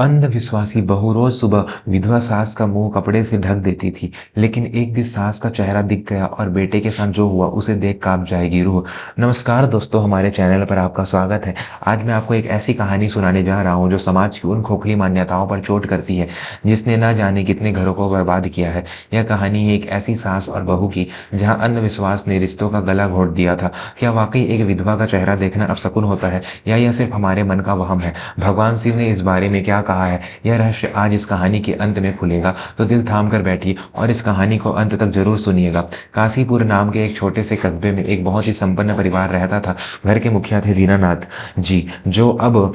अंधविश्वासी बहू रोज सुबह विधवा सास का मुंह कपड़े से ढक देती थी, लेकिन एक दिन सास का चेहरा दिख गया और बेटे के साथ जो हुआ उसे देख कांप जाएगी रूह। नमस्कार दोस्तों, हमारे चैनल पर आपका स्वागत है। आज मैं आपको एक ऐसी कहानी सुनाने जा रहा हूं जो समाज की उन खोखली मान्यताओं पर चोट करती है जिसने ना जाने कितने घरों को बर्बाद किया है। यह कहानी है एक ऐसी सास और बहू की जहाँ अंधविश्वास ने रिश्तों का गला घोट दिया था। क्या वाकई एक विधवा का चेहरा देखना अपशकुन होता है या यह सिर्फ हमारे मन का वहम है? भगवान शिव ने इस बारे में क्या कहा है, यह रहस्य आज इस कहानी के अंत में खुलेगा। तो दिल थाम कर बैठिए और इस कहानी को अंत तक जरूर सुनिएगा। काशीपुर नाम के एक छोटे से कस्बे में एक बहुत ही संपन्न परिवार रहता था। घर के मुखिया थे दीनानाथ जी, जो अब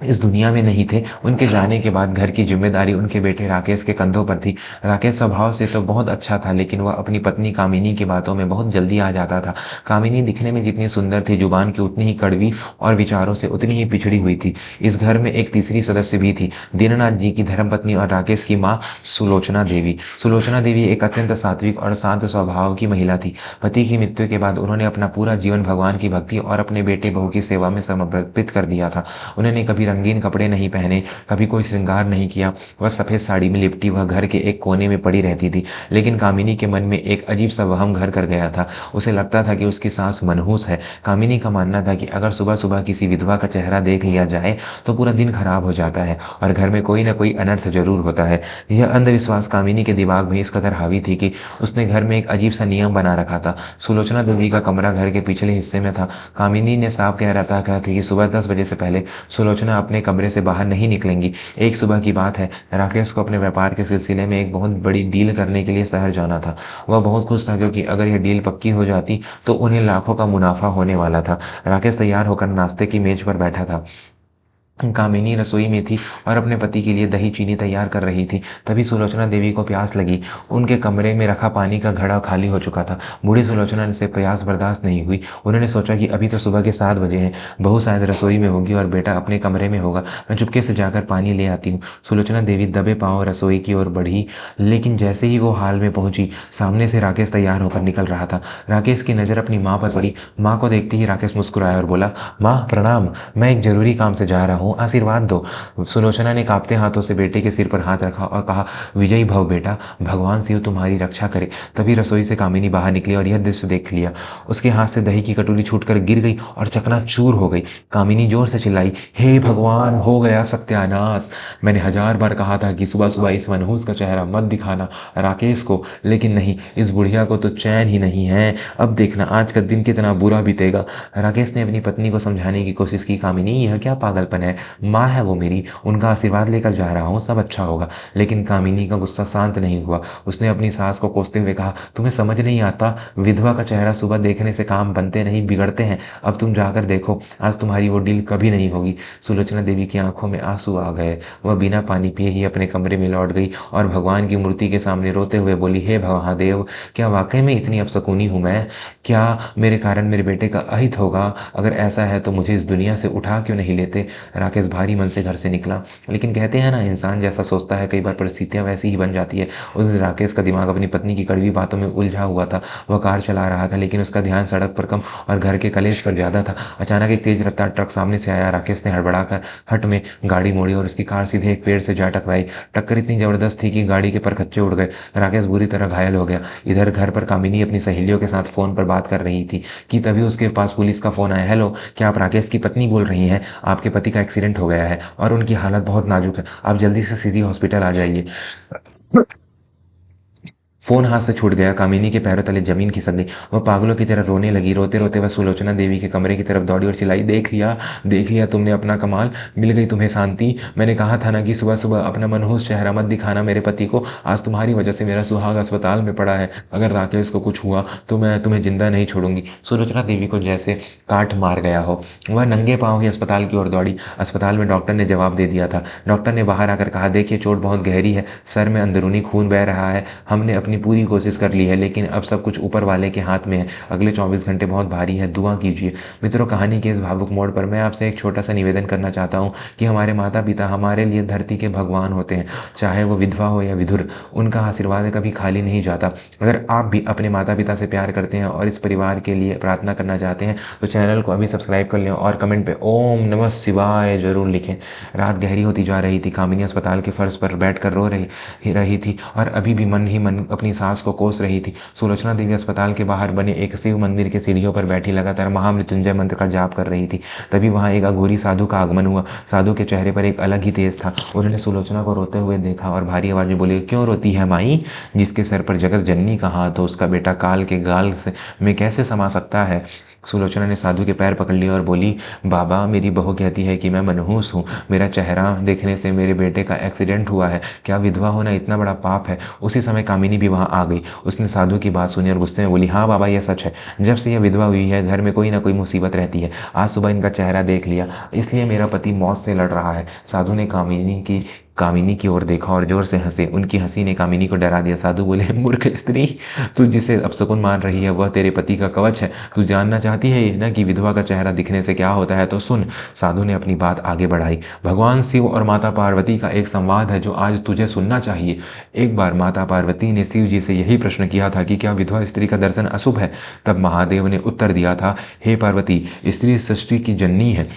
इस दुनिया में नहीं थे। उनके जाने के बाद घर की जिम्मेदारी उनके बेटे राकेश के कंधों पर थी। राकेश स्वभाव से तो बहुत अच्छा था, लेकिन वह अपनी पत्नी कामिनी की बातों में बहुत जल्दी आ जाता था। कामिनी दिखने में जितनी सुंदर थी, जुबान की उतनी ही कड़वी और विचारों से उतनी ही पिछड़ी हुई थी। इस घर में एक तीसरी सदस्य भी थी, दीनानाथ जी की धर्मपत्नी और राकेश की माँ सुलोचना देवी। सुलोचना देवी एक अत्यंत सात्विक और शांत स्वभाव की महिला थी। पति की मृत्यु के बाद उन्होंने अपना पूरा जीवन भगवान की भक्ति और अपने बेटे बहू की सेवा में समर्पित कर दिया था। उन्होंने कभी रंगीन कपड़े नहीं पहने, कभी कोई श्रृंगार नहीं किया। वह सफेद साड़ी में लिपटी वह घर के एक कोने में पड़ी रहती थी। लेकिन कामिनी के मन में एक अजीब सा वहम घर कर गया था। उसे लगता था कि उसकी सास मनहूस है। कामिनी का मानना था कि अगर सुबह सुबह किसी विधवा का चेहरा देख लिया जाए तो पूरा दिन खराब हो जाता है और घर में कोई ना कोई अनर्थ जरूर होता है। यह अंधविश्वास कामिनी के दिमाग में इस कदर हावी थी कि उसने घर में एक अजीब सा नियम बना रखा था। सुलोचना देवी का कमरा घर के पिछले हिस्से में था। कामिनी ने साफ कह रखा था कि सुबह 10 बजे से पहले सुलोचना अपने कमरे से बाहर नहीं निकलेंगी। एक सुबह की बात है, राकेश को अपने व्यापार के सिलसिले में एक बहुत बड़ी डील करने के लिए शहर जाना था। वह बहुत खुश था क्योंकि अगर यह डील पक्की हो जाती तो उन्हें लाखों का मुनाफा होने वाला था। राकेश तैयार होकर नाश्ते की मेज पर बैठा था। कामिनी रसोई में थी और अपने पति के लिए दही चीनी तैयार कर रही थी। तभी सुलोचना देवी को प्यास लगी। उनके कमरे में रखा पानी का घड़ा खाली हो चुका था। बूढ़ी सुलोचना से प्यास बर्दाश्त नहीं हुई। उन्होंने सोचा कि अभी तो सुबह के 7 बजे हैं, बहू शायद रसोई में होगी और बेटा अपने कमरे में होगा। मैं चुपके से जाकर पानी ले आती हूँ। सुलोचना देवी दबे पांव रसोई की ओर बढ़ी, लेकिन जैसे ही वो हाल में पहुंची, सामने से राकेश तैयार होकर निकल रहा था। राकेश की नज़र अपनी माँ पर पड़ी। माँ को देखते ही राकेश मुस्कुराया और बोला, माँ प्रणाम, मैं एक जरूरी काम से जा रहा हूँ, आशीर्वाद दो। सुलोचना ने कांपते हाथों से बेटे के सिर पर हाथ रखा और कहा, विजयी भव बेटा, भगवान शिव तुम्हारी रक्षा करे। तभी रसोई से कामिनी बाहर निकली और यह दृश्य देख लिया। उसके हाथ से दही की कटोरी छूटकर गिर गई और चकनाचूर हो गई। कामिनी जोर से चिल्लाई, हे भगवान, हो गया सत्यानाश। मैंने 1000 बार कहा था कि सुबह सुबह इस मनहूस का चेहरा मत दिखाना राकेश को, लेकिन नहीं, इस बुढ़िया को तो चैन ही नहीं है। अब देखना आज का दिन कितना बुरा बीतेगा। राकेश ने अपनी पत्नी को समझाने की कोशिश की, कामिनी यह क्या पागलपन है, माँ है वो मेरी, उनका आशीर्वाद लेकर जा रहा हूँ, सब अच्छा होगा। लेकिन कामिनी का गुस्सा शांत नहीं हुआ। उसने अपनी सास को कोसते हुए कहा, तुम्हें समझ नहीं आता, विधवा का चेहरा सुबह देखने से काम बनते नहीं बिगड़ते हैं। अब तुम जाकर देखो, आज तुम्हारी वो डील कभी नहीं होगी। सुलोचना देवी की आंखों में आंसू आ गए। वह बिना पानी पिए ही अपने कमरे में लौट गई और भगवान की मूर्ति के सामने रोते हुए बोली, हे महादेव, क्या वाकई में इतनी अपशकुनी हूँ मैं? क्या मेरे कारण मेरे बेटे का अहित होगा? अगर ऐसा है तो मुझे इस दुनिया से उठा क्यों नहीं लेते? राकेश भारी मन से घर से निकला। लेकिन कहते हैं ना, इंसान जैसा सोचता है कई बार परिस्थितियां वैसी ही बन जाती है। उस दिन राकेश का दिमाग अपनी पत्नी की कड़वी बातों में उलझा हुआ था। वह कार चला रहा था, लेकिन उसका ध्यान सड़क पर कम और घर के कलेश पर ज्यादा था। अचानक एक तेज रफ्तार ट्रक सामने से आया। राकेश ने हड़बड़ाकर हट में गाड़ी मोड़ी और उसकी कार सीधे एक पेड़ से जा टकराई। टक्कर इतनी जबरदस्त थी कि गाड़ी के परखच्चे उड़ गए। राकेश बुरी तरह घायल हो गया। इधर घर पर कामिनी अपनी सहेलियों के साथ फोन पर बात कर रही थी कि तभी उसके पास पुलिस का फोन आया। हेलो, क्या आप राकेश की पत्नी बोल रही हैं? आपके पति का एक्सीडेंट हो गया है और उनकी हालत बहुत नाजुक है, आप जल्दी से सीधी हॉस्पिटल आ जाइए। फोन हाथ से छूट गया। कामिनी के पैरों तले जमीन खिसक गई। वह पागलों की तरह रोने लगी। रोते रोते वह सुलोचना देवी के कमरे की तरफ दौड़ी और चिल्लाई, देख लिया तुमने अपना कमाल, मिल गई तुम्हें शांति। मैंने कहा था ना कि सुबह सुबह अपना मनहूस चेहरा मत दिखाना मेरे पति को। आज तुम्हारी वजह से मेरा सुहाग अस्पताल में पड़ा है। अगर राकेश को कुछ हुआ तो मैं तुम्हें जिंदा नहीं छोड़ूंगी। सुलोचना देवी को जैसे काट मार गया हो। वह नंगे पांव ही अस्पताल की ओर दौड़ी। अस्पताल में डॉक्टर ने जवाब दे दिया था। डॉक्टर ने बाहर आकर कहा, देखिए चोट बहुत गहरी है, सर में अंदरूनी खून बह रहा है। हमने अपनी अपनी पूरी कोशिश कर ली है, लेकिन अब सब कुछ ऊपर वाले के हाथ में है। अगले 24 घंटे बहुत भारी है, दुआ कीजिए। मित्रों, कहानी के इस भावुक मोड़ पर मैं आपसे एक छोटा सा निवेदन करना चाहता हूँ कि हमारे माता पिता हमारे लिए धरती के भगवान होते हैं, चाहे वो विधवा हो या विधुर, उनका आशीर्वाद कभी खाली नहीं जाता। अगर आप भी अपने माता पिता से प्यार करते हैं और इस परिवार के लिए प्रार्थना करना चाहते हैं तो चैनल को अभी सब्सक्राइब कर लें और कमेंट पे ओम नमः शिवाय जरूर लिखें। रात गहरी होती जा रही थी। कामिनी अस्पताल के फर्श पर बैठकर रो रही थी और अभी भी मन ही मन अपनी सांस को कोस रही थी। सुलोचना देवी अस्पताल के बाहर बने एक शिव मंदिर के सीढ़ियों पर बैठी लगातार महामृत्युंजय मंत्र का जाप कर रही थी। तभी वहां एक अघोरी साधु का आगमन हुआ। साधु के चेहरे पर एक अलग ही तेज था। उन्होंने सुलोचना को रोते हुए देखा और भारी आवाज में बोले, क्यों रोती है माई? जिसके सर पर जगत जननी का हाथ हो, उसका बेटा काल के गाल से में कैसे समा सकता है? सुलोचना ने साधु के पैर पकड़ लिए और बोली, बाबा, मेरी बहू कहती है कि मैं मनहूस हूँ। मेरा चेहरा देखने से मेरे बेटे का एक्सीडेंट हुआ है। क्या विधवा होना इतना बड़ा पाप है? उसी समय कामिनी भी वहां आ गई। उसने साधु की बात सुनी और गुस्से में बोली, हाँ बाबा, यह सच है। जब से यह विधवा हुई है घर में कोई ना कोई मुसीबत रहती है। आज सुबह इनका चेहरा देख लिया, इसलिए मेरा पति मौत से लड़ रहा है। साधु ने कामिनी की ओर देखा और जोर से हंसे। उनकी हंसी ने कामिनी को डरा दिया। साधु बोले, मूर्ख स्त्री, तू जिसे अपशकुन मान रही है वह तेरे पति का कवच है। तू जानना चाहती है ना कि विधवा का चेहरा दिखने से क्या होता है? तो सुन। साधु ने अपनी बात आगे बढ़ाई। भगवान शिव और माता पार्वती का एक संवाद है जो आज तुझे सुनना चाहिए। एक बार माता पार्वती ने शिव जी से यही प्रश्न किया था कि क्या विधवा स्त्री का दर्शन अशुभ है? तब महादेव ने उत्तर दिया था, हे पार्वती, स्त्री सृष्टि की जननी है।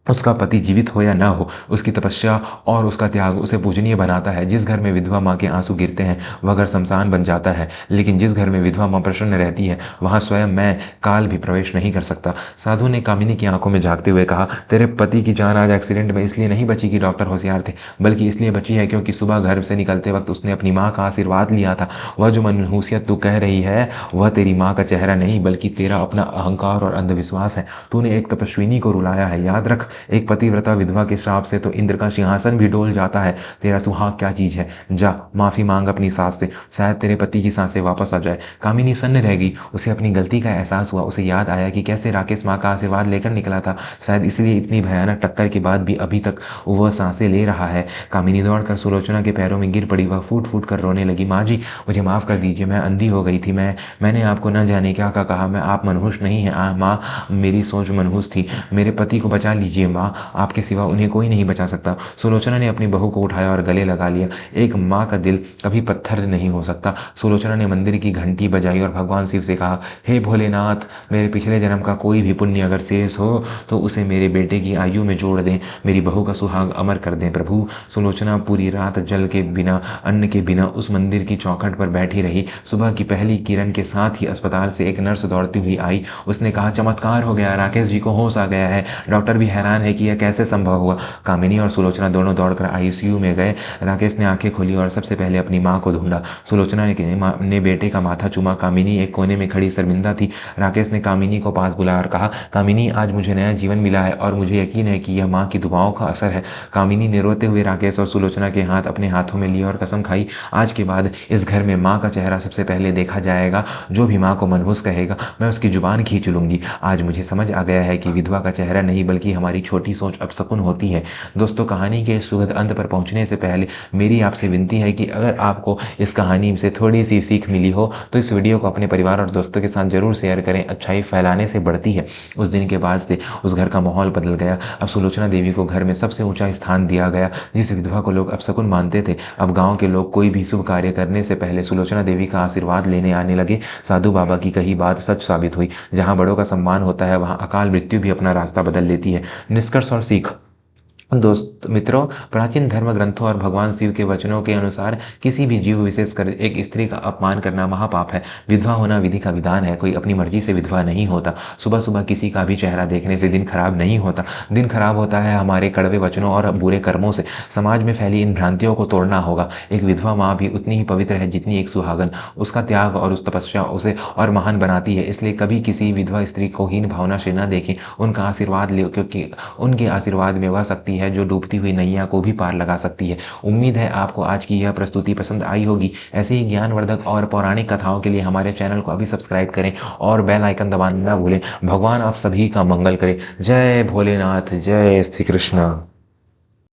उसका पति जीवित हो या ना हो, उसकी तपस्या और उसका त्याग उसे पूजनीय बनाता है। जिस घर में विधवा माँ के आंसू गिरते हैं वह घर शमशान बन जाता है, लेकिन जिस घर में विधवा माँ प्रसन्न रहती है वहाँ स्वयं मैं काल भी प्रवेश नहीं कर सकता। साधु ने कामिनी की आंखों में झांकते हुए कहा, तेरे पति की जान आज एक्सीडेंट में इसलिए नहीं बची कि डॉक्टर होशियार थे, बल्कि इसलिए बची है क्योंकि सुबह घर से निकलते वक्त उसने अपनी माँ का आशीर्वाद लिया था। वह जो मनहूसियत तू कह रही है वह तेरी माँ का चेहरा नहीं बल्कि तेरा अपना अहंकार और अंधविश्वास है। तूने एक तपस्विनी को रुलाया है। याद रख, एक पतिव्रता विधवा के श्राप से तो इंद्र का सिंहासन भी डोल जाता है। तेरा सुहाग क्या चीज है? जा माफी मांग अपनी सास से, शायद तेरे पति की सांसें वापस आ जाए। कामिनी सन्न रह गई। उसे अपनी गलती का एहसास हुआ। उसे याद आया कि कैसे राकेश माँ का आशीर्वाद लेकर निकला था। शायद इसलिए इतनी भयानक टक्कर के बाद भी अभी तक वह सांसें ले रहा है। कामिनी दौड़कर सुलोचना के पैरों में गिर पड़ी। वह फूट फूट कर रोने लगी। माँ जी, मुझे माफ कर दीजिए, मैं अंधी हो गई थी। मैंने आपको न जाने क्या कहा। मैं आप मनहूस नहीं हैं माँ, मेरी सोच मनहूस थी। मेरे पति को बचा लीजिए माँ, आपके सिवा उन्हें कोई नहीं बचा सकता। सुलोचना ने अपनी बहू को उठाया और गले लगा लिया। एक माँ का दिल कभी पत्थर नहीं हो सकता। सुलोचना ने मंदिर की घंटी बजाई और भगवान शिव से कहा, हे भोलेनाथ, मेरे पिछले जन्म का कोई भी पुण्य अगर शेष हो तो उसे मेरे बेटे की आयु में जोड़ दें, मेरी बहू का सुहाग अमर कर दें प्रभु। सुलोचना पूरी रात जल के बिना, अन्न के बिना उस मंदिर की चौखट पर बैठी रही। सुबह की पहली किरण के साथ ही अस्पताल से एक नर्स दौड़ती हुई आई। उसने कहा, चमत्कार हो गया, राकेश जी को होश आ गया है। डॉक्टर भी हैरान है कि यह कैसे संभव हुआ। कामिनी और सुलोचना दोनों दौड़कर आईसीयू में गए। राकेश ने आंखें खोली और सबसे पहले अपनी माँ को ढूंढा। सुलोचना ने बेटे का माथा चूमा। कामिनी एक कोने में खड़ी शर्मिंदा थी। राकेश ने कामिनी को पास बुलाया और कहा, कामिनी, आज मुझे नया जीवन मिला है और मुझे यकीन है कि यह माँ की दुआओं का असर है। कामिनी ने रोते हुए राकेश और सुलोचना के हाथ अपने हाथों में लिए और कसम खाई, आज के बाद इस घर में माँ का चेहरा सबसे पहले देखा जाएगा। जो भी माँ को मनहूस कहेगा मैं उसकी जुबान खींच लूंगी। आज मुझे समझ आ गया है कि विधवा का चेहरा नहीं बल्कि हमारी छोटी सोच अपशकुन होती है। दोस्तों, कहानी के सुखद अंत पर पहुंचने से पहले मेरी आपसे विनती है कि अगर आपको इस कहानी से थोड़ी सी सीख मिली हो तो इस वीडियो को अपने परिवार और दोस्तों के साथ जरूर शेयर करें। अच्छाई फैलाने से बढ़ती है। उस दिन के बाद से उस घर का माहौल बदल गया। अब सुलोचना देवी को घर में सबसे ऊंचा स्थान दिया गया। जिस विधवा को लोग अपशकुन मानते थे, अब गाँव के लोग कोई भी शुभ कार्य करने से पहले सुलोचना देवी का आशीर्वाद लेने आने लगे। साधु बाबा की कही बात सच साबित हुई। जहाँ बड़ों का सम्मान होता है वहाँ अकाल मृत्यु भी अपना रास्ता बदल लेती है। निष्कर्ष और सीख। दोस्त मित्रों, प्राचीन धर्म ग्रंथों और भगवान शिव के वचनों के अनुसार किसी भी जीव विशेषकर एक स्त्री का अपमान करना महापाप है। विधवा होना विधि का विधान है। कोई अपनी मर्जी से विधवा नहीं होता। सुबह सुबह किसी का भी चेहरा देखने से दिन खराब नहीं होता। दिन खराब होता है हमारे कड़वे वचनों और बुरे कर्मों से। समाज में फैली इन भ्रांतियों को तोड़ना होगा। एक विधवा माँ भी उतनी ही पवित्र है जितनी एक सुहागन। उसका त्याग और उस तपस्या उसे और महान बनाती है। इसलिए कभी किसी विधवा स्त्री को हीन भावना से न देखें, उनका आशीर्वाद ले, क्योंकि उनके आशीर्वाद में वह शक्ति है जो डूबती हुई नैया को भी पार लगा सकती है। उम्मीद है आपको आज की यह प्रस्तुति पसंद आई होगी। ऐसे ही ज्ञानवर्धक और पौराणिक कथाओं के लिए हमारे चैनल को अभी सब्सक्राइब करें और बेल आइकन दबाना ना भूलें। भगवान आप सभी का मंगल करे। जय भोलेनाथ, जय श्री कृष्ण।